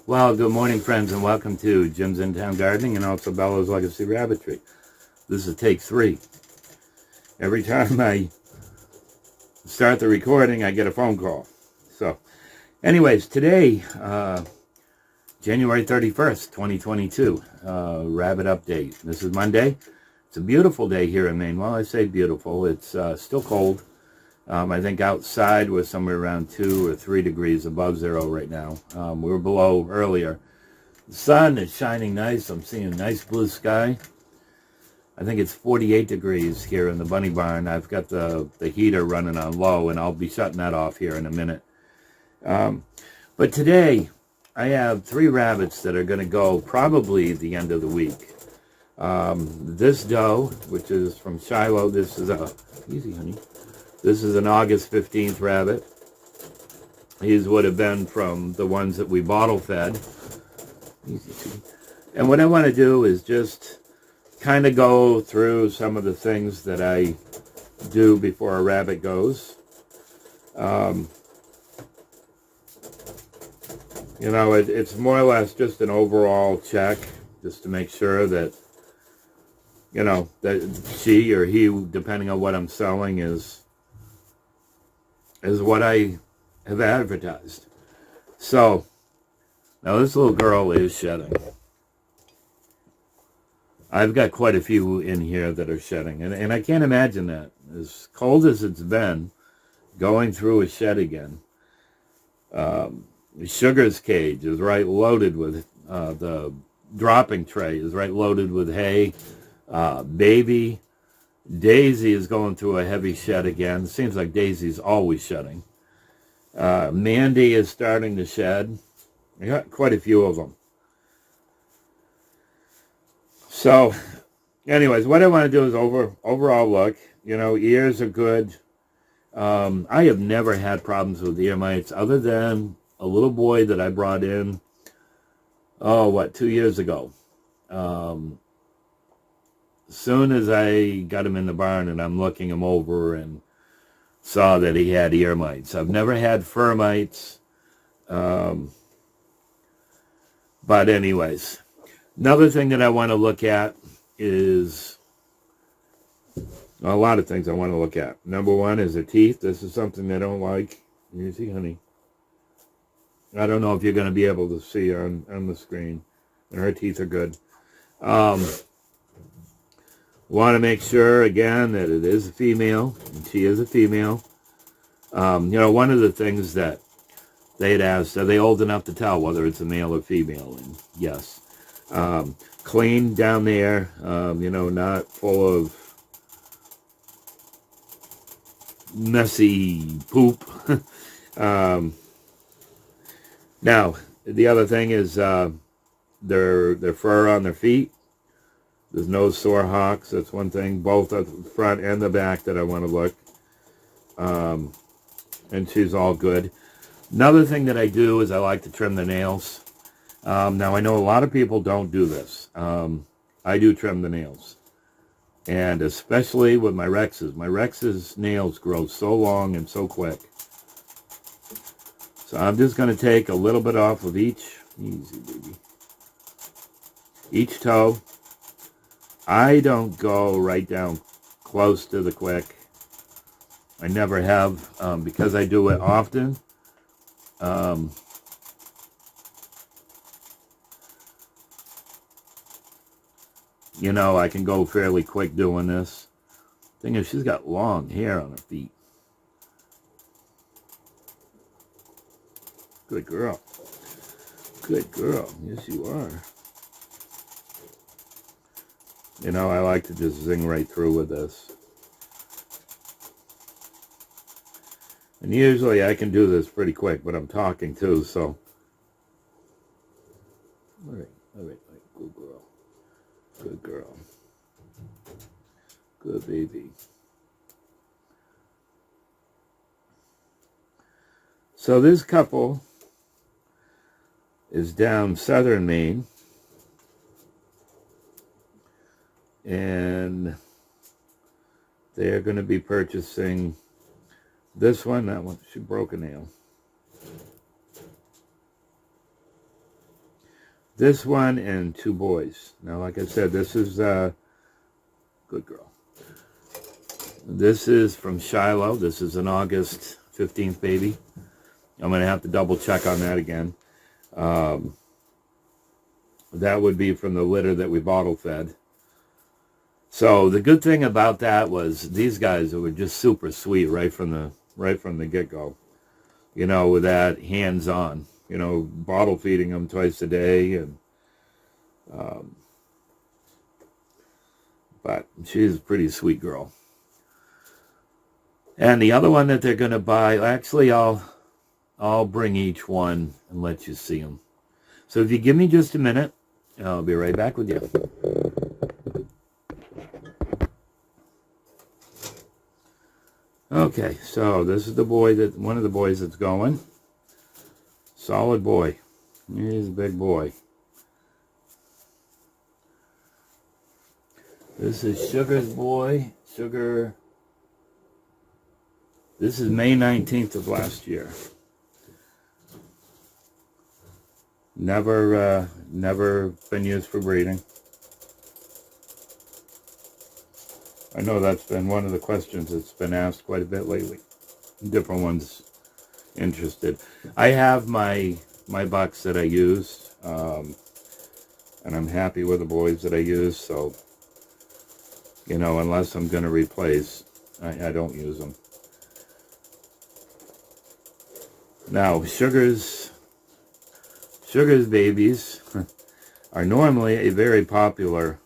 Well, good morning, friends, and welcome to Jim's In Town Gardening and also Bella's Legacy Rabbitry. This is take 3. Every time I start the recording, I get a phone call. So, anyways, today, January 31st, 2022, rabbit update. This is Monday. It's a beautiful day here in Maine. Well, I say beautiful. It's still cold. I think outside we're somewhere around 2 or 3 degrees above zero right now. We were below earlier. The sun is shining nice. I'm seeing a nice blue sky. I think it's 48 degrees here in the bunny barn. I've got the heater running on low, and I'll be shutting that off here in a minute. But today, I have 3 rabbits that are going to go probably the end of the week. This doe, which is from Shiloh, this is a, easy honey. This is an August 15th rabbit. These would have been from the ones that we bottle fed. And what I want to do is just kind of go through some of the things that I do before a rabbit goes. You know, it's more or less just an overall check, just to make sure that, you know, that she or he, depending on what I'm selling, is what I have advertised. So, now this little girl is shedding. I've got quite a few in here that are shedding. And I can't imagine that. As cold as it's been, going through a shed again. Sugar's cage is right loaded with, the dropping tray is right loaded with hay. Baby Daisy is going through a heavy shed again. It seems like Daisy's always shedding. Mandy is starting to shed. I got quite a few of them. So, anyways, what I want to do is overall look. You know, ears are good. I have never had problems with ear mites other than a little boy that I brought in, 2 years ago. As soon as I got him in the barn and I'm looking him over and saw that he had ear mites. I've never had fur mites. But anyways, another thing that I want to look at is a lot of things I want to look at. Number one is the teeth. This is something I don't like. You see, honey? I don't know if you're going to be able to see on the screen. And her teeth are good. Want to make sure, again, that it is a female, and she is a female. You know, one of the things that they had asked, are they old enough to tell whether it's a male or female? And yes. Clean down there, you know, not full of messy poop. Now, the other thing is their fur on their feet. There's no sore hocks. That's one thing. Both at the front and the back that I want to look. And she's all good. Another thing that I do is I like to trim the nails. Now, I know a lot of people don't do this. I do trim the nails. And especially with my Rexes. My Rexes' nails grow so long and so quick. So I'm just going to take a little bit off of each. Easy, baby. Each toe. I don't go right down close to the quick. I never have, because I do it often. You know, I can go fairly quick doing this. Thing is, she's got long hair on her feet. Good girl. Good girl. Yes, you are. You know, I like to just zing right through with this. And usually I can do this pretty quick, but I'm talking too, so. All right, good girl. Good girl. Good baby. So this couple is down southern Maine. And they're going to be purchasing this one, that one. She broke a nail. This one and 2 boys. Now, like I said, this is good girl. This is from Shiloh. This is an August 15th baby. I'm going to have to double check on that again. That would be from the litter that we bottle fed. So the good thing about that was these guys were just super sweet right from the get-go. You know, with that hands-on. You know, bottle feeding them twice a day, and but she's a pretty sweet girl. And the other one that they're going to buy, actually, I'll bring each one and let you see them. So if you give me just a minute, I'll be right back with you. Okay, so this is the boy one of the boys that's going. Solid boy. He's a big boy. This is Sugar's boy. Sugar. This is May 19th of last year. Never been used for breeding. I know that's been one of the questions that's been asked quite a bit lately. Different ones interested. I have my bucks that I use, and I'm happy with the boys that I use, so, you know, unless I'm going to replace, I don't use them. Now, Sugar's babies are normally a very popular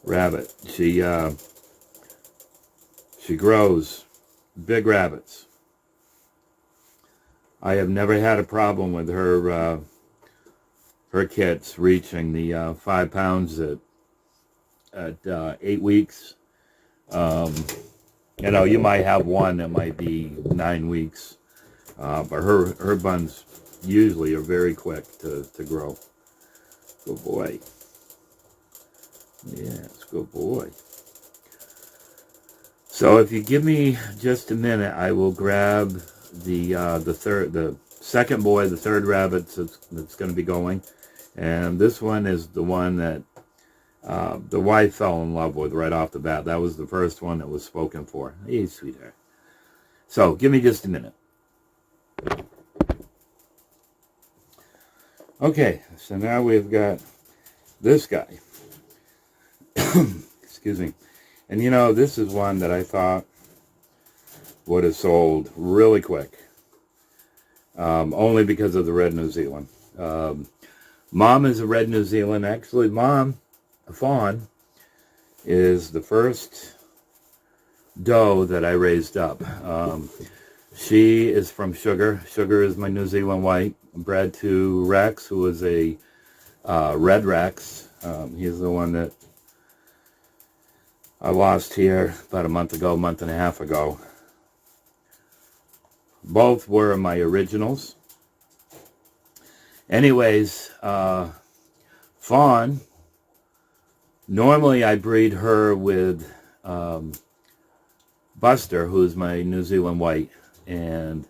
rabbit. She grows big rabbits. I have never had a problem with her kits reaching the 5 pounds at 8 weeks. You know, you might have one that might be 9 weeks, but her buns usually are very quick to grow. Good boy. Yes, good boy. So if you give me just a minute, I will grab the second boy, the third rabbit that's going to be going, and this one is the one that the wife fell in love with right off the bat. That was the first one that was spoken for. Hey, sweetheart. So give me just a minute. Okay, so now we've got this guy. Excuse me. And you know, this is one that I thought would have sold really quick. Only because of the red New Zealand. Mom is a red New Zealand. Actually, Mom, a fawn, is the first doe that I raised up. She is from Sugar. Sugar is my New Zealand white, bred to Rex, who is a red Rex. He's the one that I lost here about a month and a half ago. Both were my originals. Anyways, fawn, normally I breed her with Buster, who's my New Zealand white, and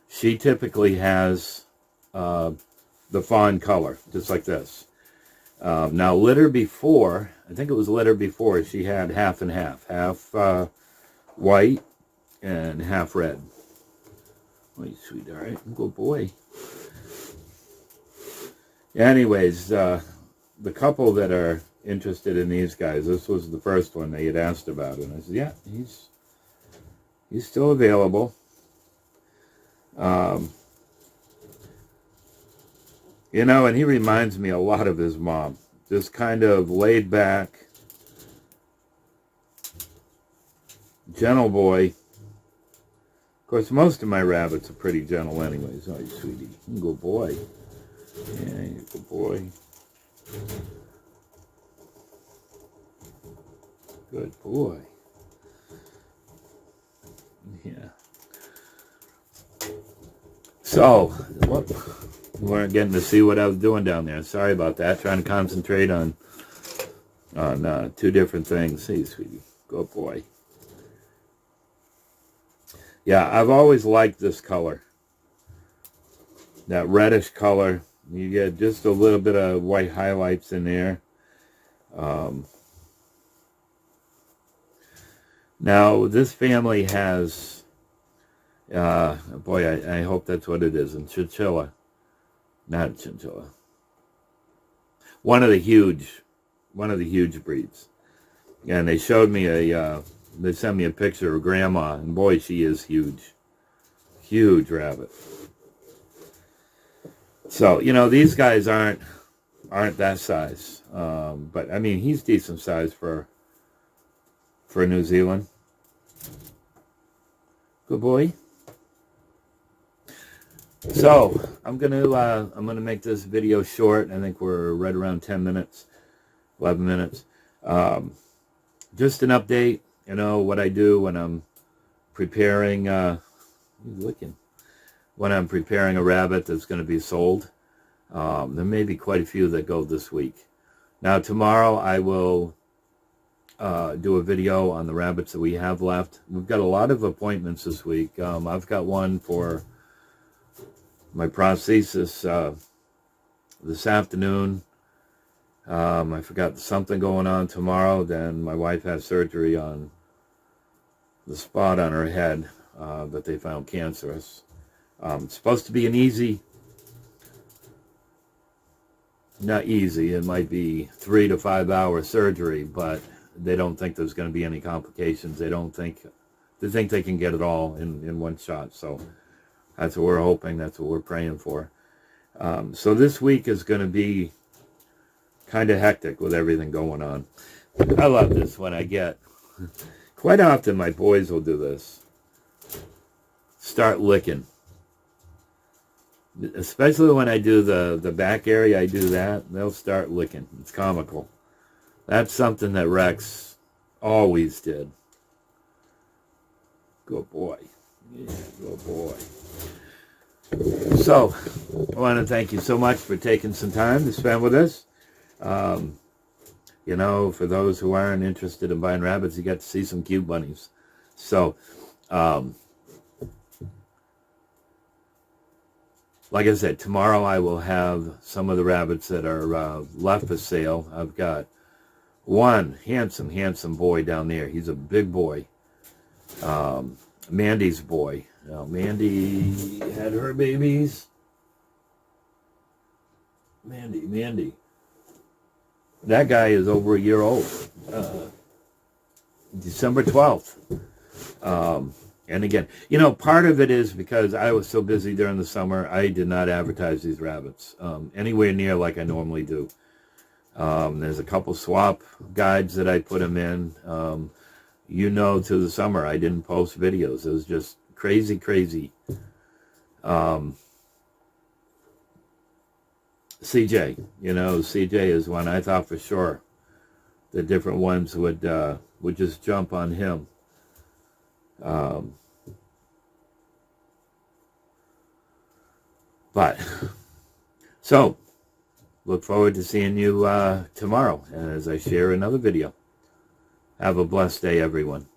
she typically has the fawn color, just like this. Now, litter before, I think it was litter before, she had half and half. Half white and half red. Oh, you sweetheart. Good boy. Anyways, the couple that are interested in these guys, this was the first one they had asked about. And I said, yeah, he's still available. You know, and he reminds me a lot of his mom. Just kind of laid back, gentle boy. Of course, most of my rabbits are pretty gentle anyways. Oh, sweetie. Good boy. Yeah, good boy. Good boy. Yeah. So, whoop. You weren't getting to see what I was doing down there. Sorry about that. Trying to concentrate on 2 different things. Hey, sweetie. Good boy. Yeah, I've always liked this color. That reddish color. You get just a little bit of white highlights in there. Now, this family has, boy, I hope that's what it is, a chinchilla. Not a chinchilla. One of the huge breeds. And they showed me they sent me a picture of Grandma, and boy, she is huge. Huge rabbit. So, you know, these guys aren't that size. But, I mean, he's decent size for New Zealand. Good boy. So, I'm gonna make this video short. I think we're right around 10 minutes, 11 minutes. Just an update, you know, what I do when I'm preparing, when I'm preparing a rabbit that's going to be sold. There may be quite a few that go this week. Now, tomorrow I will do a video on the rabbits that we have left. We've got a lot of appointments this week. I've got one for my prosthesis this afternoon. I forgot something going on tomorrow. Then my wife has surgery on the spot on her head that they found cancerous. It's supposed to be an not easy, it might be 3 to 5 hour surgery, but they don't think there's going to be any complications. They think they can get it all in one shot. So that's what we're hoping. That's what we're praying for. So this week is going to be kind of hectic with everything going on. I love this when I get, quite often my boys will do this. Start licking. Especially when I do the back area, I do that. They'll start licking. It's comical. That's something that Rex always did. Good boy. Yeah, good boy. So, I want to thank you so much for taking some time to spend with us. You know, for those who aren't interested in buying rabbits, you got to see some cute bunnies. So, like I said, tomorrow I will have some of the rabbits that are left for sale. I've got one handsome boy down there. He's a big boy. Mandy's boy. Now, Mandy had her babies. Mandy. That guy is over a year old. December 12th. And again, you know, part of it is because I was so busy during the summer, I did not advertise these rabbits anywhere near like I normally do. There's a couple swap guides that I put them in. You know, to the summer, I didn't post videos. It was just crazy. CJ, you know, CJ is one I thought for sure the different ones would just jump on him. But, so, look forward to seeing you tomorrow as I share another video. Have a blessed day, everyone.